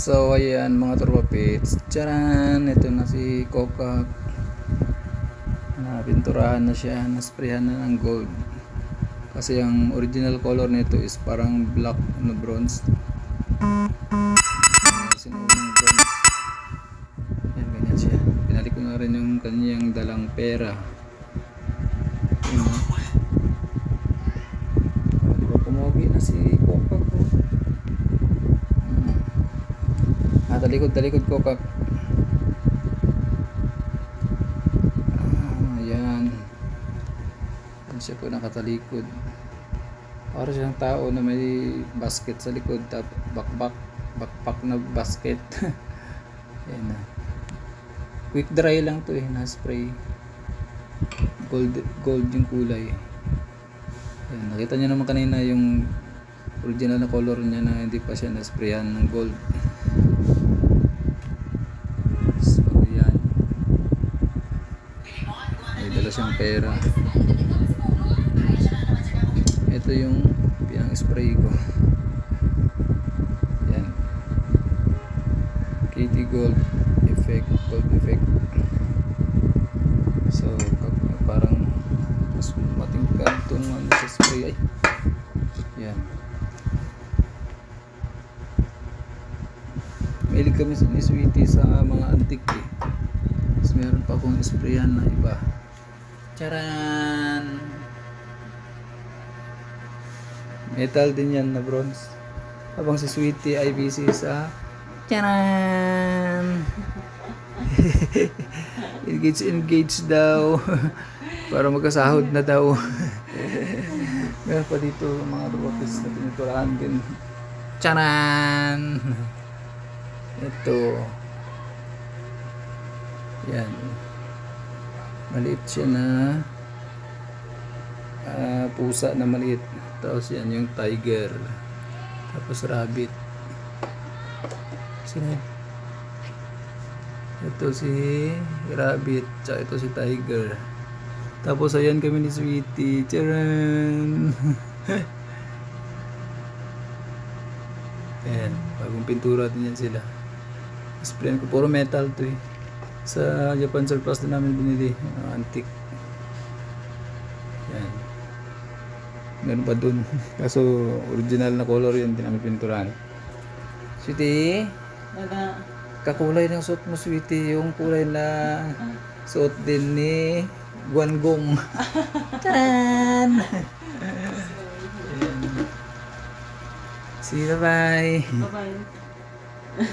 So ayan mga turwapits, tcharan! Ito na si Kokak. Napinturahan na siya, nasprayan na ng gold. Kasi ang original color nito is parang black na bronze. Sinuunang bronze. Ayan, ganyan siya. Pinalik ko na rin yung kanyang dalang pera. Ayan, diba pumugi na si Kokak ko. Talikod Kokak. Ayan. Ayan siya po nakatalikod. Para siyang tao na may basket sa likod, tapos backpack na basket. Ayan na. Quick dry lang to na spray. Gold yung kulay. Ayan, nakita niyo naman kanina yung original na color niya na hindi pa siya na-sprayan ng gold. So ayan, may dala siyang pera. Ito yung pinang-spray ko. Ayan, KT Gold Effect. So parang mas matingkad itong sa spray. Ay, yan. Mahilig kami ni Sweetie sa mga antique eh. Tapos meron pa akong sprayan na iba. Charan! Metal din yan na bronze. Habang si Sweetie ay busy sa charan! engage daw. Para magkasahod na daw. Meron pa dito mga duwapis na piniturahan din. Charan! Ito. Yan. Maliit siya na pusa na maliit. Tapos yan yung tiger. Tapos rabbit. Sino? Ito si rabbit. Tsaka ito si tiger. Tapos ayan kami ni Sweetie. Charan! Ayan. Bagong pintura din yan sila. Sprayan ko. Puro metal to eh. Sa Japan Surplus din namin binili. Antique. Yan. Meron pa dun. Kaso original na color yun. Hindi namin pinturan. Sweetie? Kakulay ng suot mo, Sweetie. Yung kulay na suot din ni Guangong. Taran! See you, bye-bye. Bye-bye.